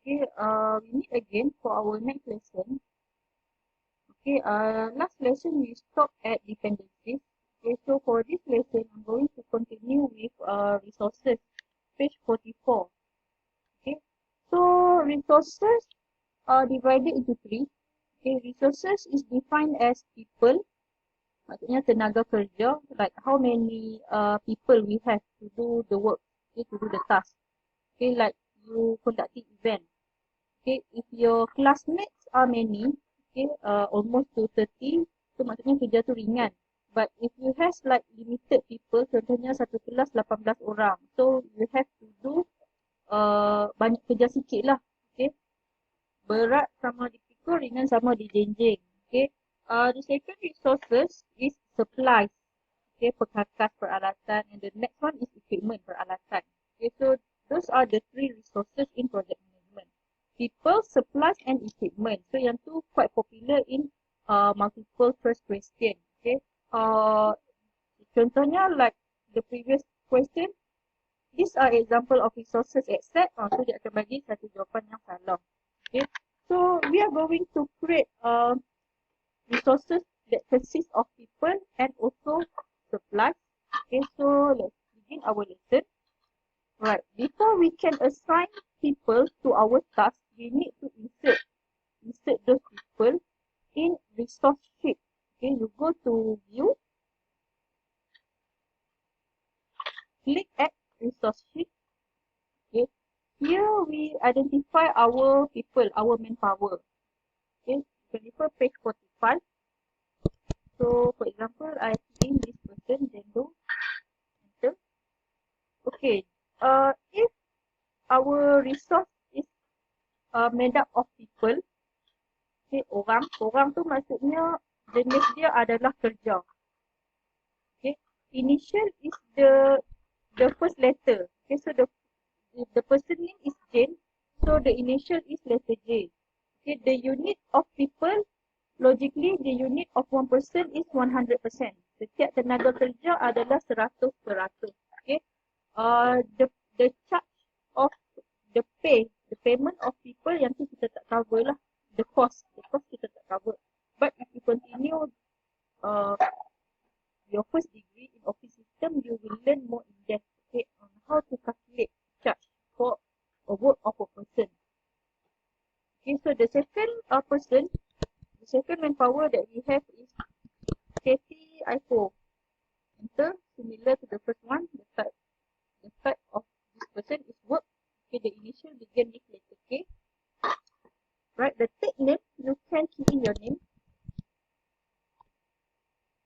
Okay, we meet again for our next lesson. Okay, last lesson we stopped at dependencies. Okay, so for this lesson, I'm going to continue with resources, page 44. Okay, so resources are divided into three. Okay, resources is defined as people, maksudnya tenaga kerja, like how many people we have to do the work, okay, to do the task. Okay, like you conducting event. Okay, if your classmates are many, okay, almost to 30, so maksudnya kerja tu ringan. But if you have like limited people, contohnya satu kelas 18 orang, so you have to do banyak kerja sikit lah. Okay, berat sama dipikul, ringan sama dijinjing. Okay, the second resources is supplies. Okay, perkakas peralatan, and the next one is equipment peralatan. Okay, so those are the three resources in project management. People, supplies, and equipment. So yang tu quite popular in multiple first question. Okay, contohnya like the previous question, these are example of resources except, so dia akan bagi satu jawapan yang salah. Okay, so we are going to create resources that consist of people and also supplies. Okay, so let's begin our lesson. Right, before we can assign people to our task, we need to insert those people in resource sheet. Okay, you go to view, click at resource sheet. Okay, here we identify our people, our manpower. Okay, 24 page 45. So for example, I put in this person, Jendo, enter. Okay, if our resource is made up of people, okay, orang tu maksudnya jenis dia adalah kerja. Okay, initial is the first letter. Okay, so the person name is Jane, so the initial is letter J. Okay, the unit of people, logically the unit of one person is 100%. Setiap tenaga kerja adalah 100%. Okay, the charge of the payment of people yang tu kita tak cover lah. The cost kita tak cover. But if you continue your first degree in office system, you will learn more in depth, okay, on how to calculate charge for a work of a person. Okay, so the second person, the second manpower that we have is Kathy Ipo. Enter, similar to the first one, the type of this person is work. Okay, the initial begin with letter K. Right, the tag name, you can key in your name.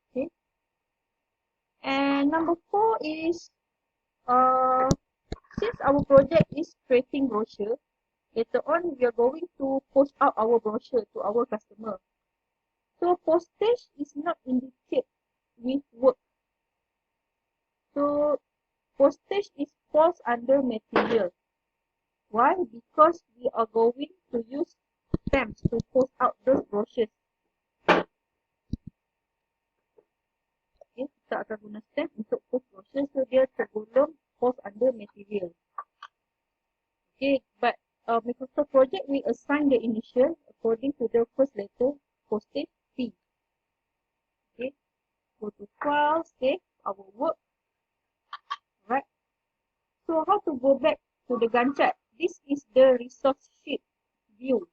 Okay. And number 4 is, since our project is creating brochure, later on we are going to post out our brochure to our customer. So postage is not indicated with work. So postage is falls under material. Why? Because we are going to use stamps to post out those brochures. Okay, kita akan guna stamp untuk post brochure, so dia tergolong falls under material. Okay, but Microsoft project we assign the initial according to the first letter, postage P. Okay, go to file, save our work. Right. So how to go back to the Gantt chart? This is the resource sheet view.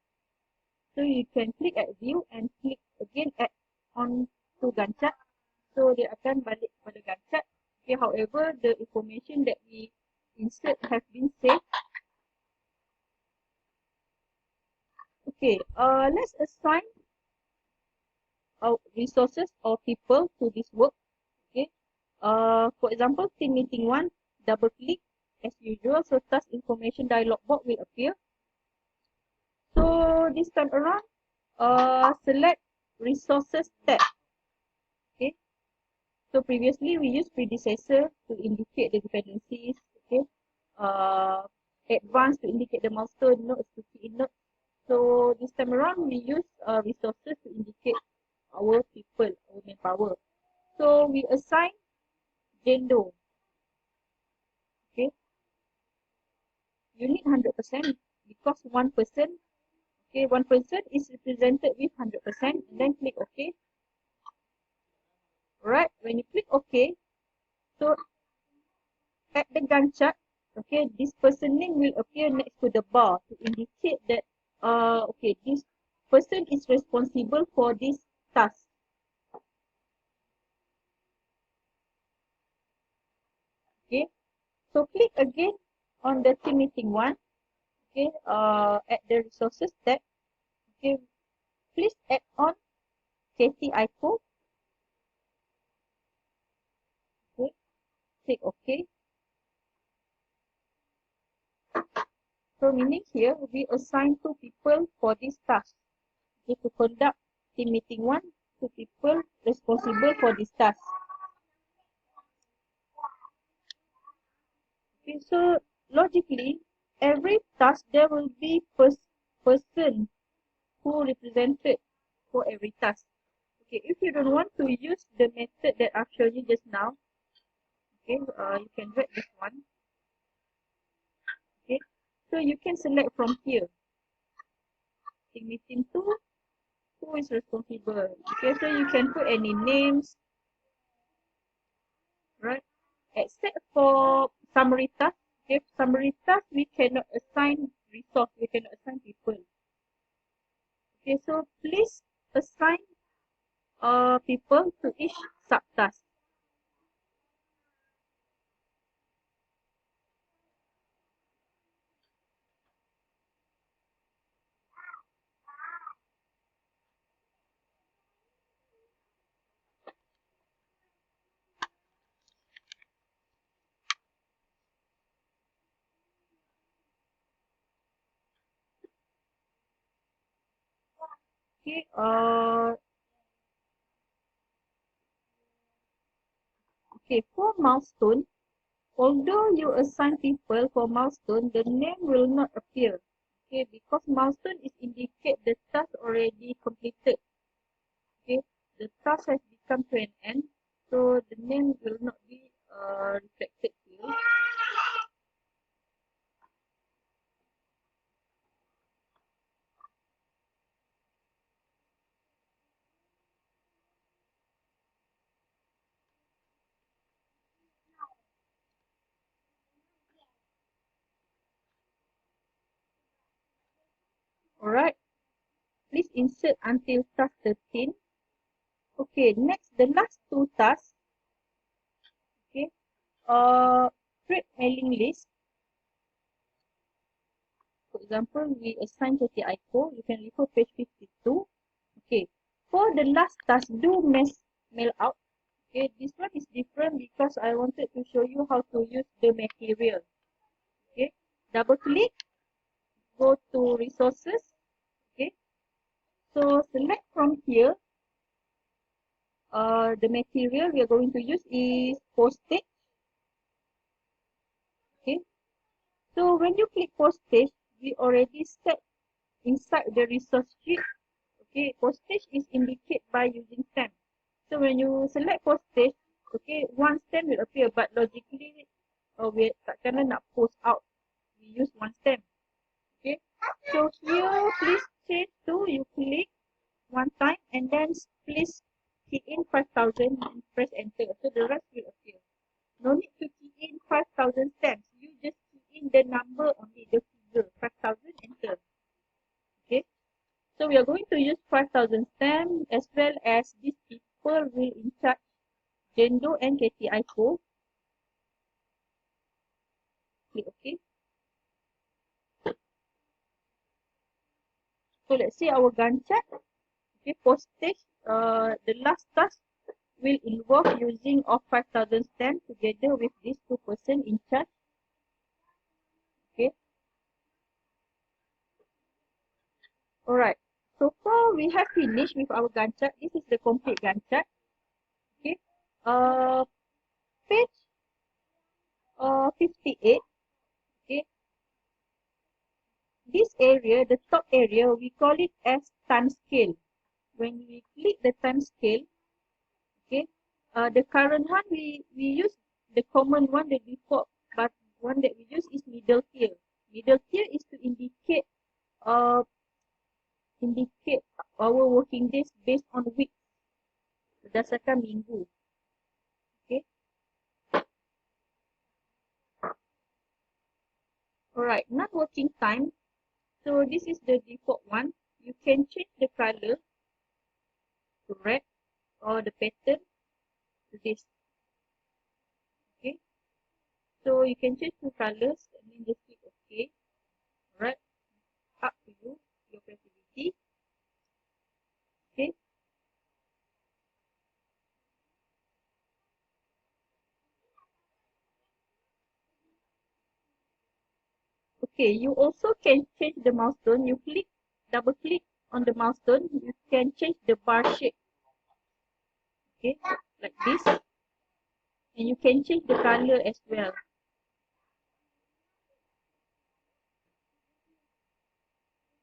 So you can click at view and click again at on to Gantt chart. So dia akan balik kepada Gantt chart. Okay, however, the information that we insert have been saved. Okay, let's assign our resources or people to this work. Okay, for example, team meeting 1, double click as usual, so task information dialog box will appear. So this time around, select resources tab. Okay, so previously we used predecessor to indicate the dependencies. Okay, advanced to indicate the milestone, notes to key in notes. So this time around we use resources to indicate our people, our manpower. So we assign Jendo. Okay, you need 100% because one person, okay, one person is represented with 100%, and then click OK. Right, when you click OK, so at the Gantt chart, okay, this person name will appear next to the bar to indicate that, okay, this person is responsible for this task. Okay, so click again on the team meeting one. Okay, at the resources tab. Okay, please add on Katie Aiko. Okay, click OK. So meaning here we assign 2 people for this task. Okay, to conduct team meeting one, 2 people responsible for this task. Okay, so logically, every task there will be person who represented for every task. Okay, if you don't want to use the method that I've shown you just now, okay, you can drag this one. Okay, so you can select from here. Team meeting 2, who is responsible? Okay, so you can put any names, right? Except for summary task. Okay, summary task we cannot assign resource, we cannot assign people. Okay, so please assign people to each subtask. Okay, okay, for milestone, although you assign people for milestone, the name will not appear. Okay, because milestone is indicate the task already completed. Okay, the task has become to an end, so the name will not be reflected here. Alright, please insert until task 13. Okay, next, the last 2 tasks. Okay, create mailing list. For example, we assign Katie Aiko. You can refer page 52. Okay, for the last task, do mail out. Okay, this one is different because I wanted to show you how to use the material. Okay, double click, go to resources. Okay, so select from here. The material we are going to use is postage. Okay, so when you click postage, we already set inside the resource sheet. Okay, postage is indicated by using stamp. So when you select postage, okay, one stamp will appear, but logically, we takkan nak post out. We use one stamp. Okay, so here please change to you click one time and then please key in 5,000 and press enter. So the rest will appear. No need to key in 5,000 stamps. You just key in the number only, the figure 5,000, enter. Okay. So we are going to use 5,000 stamps as well as these people will in charge Jendo and Katie Aiko. Click OK. So let's see our Gantt chart. Okay, postage, the last task will involve using of 5,000 stamps together with these 2 person in charge. Okay. Alright. So far we have finished with our Gantt chart. This is the complete Gantt chart. Okay. Page 58. Okay. This area, the top area, we call it as time scale. When we click the time scale, okay, the current one we use the common one, the default, but one that we use is middle tier. Middle tier is to indicate indicate our working days based on week, berdasarkan minggu. Okay. Alright, non-working time. So this is the default one. You can change the color to red or the pattern to this. Okay. So you can change the colors and then just click OK. Alright. Up to you, your creativity. Okay. Okay, you also can change the milestone. You double click on the milestone. You can change the bar shape. Okay, like this. And you can change the color as well.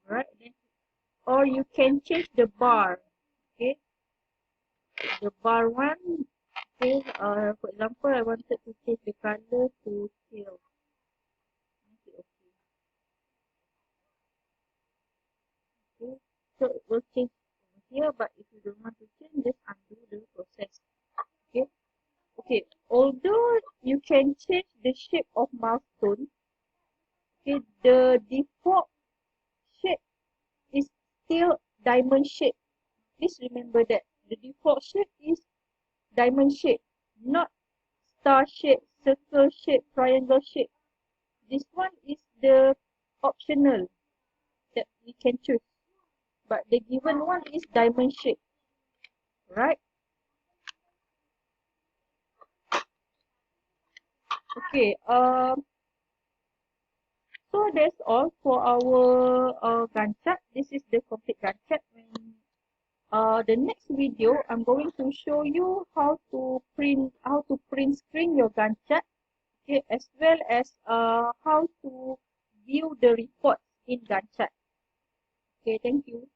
Right? Or you can change the bar. Okay, the bar one. Okay, for example, I wanted to change the color to teal. Okay. Okay, so it will change over here, but if you don't want to change, just undo the process. Okay. Okay, although you can change the shape of milestone, okay, the default shape is still diamond shape. Please remember that the default shape is diamond shape, not star shape, circle shape, triangle shape. This one is the optional that we can choose, but the given one is diamond shape, right? Okay. So that's all for our Gantt chart. This is the complete Gantt chart. The next video, I'm going to show you how to print screen your Gantt chart, okay, as well as how to view the reports in Gantt chart. Okay, thank you.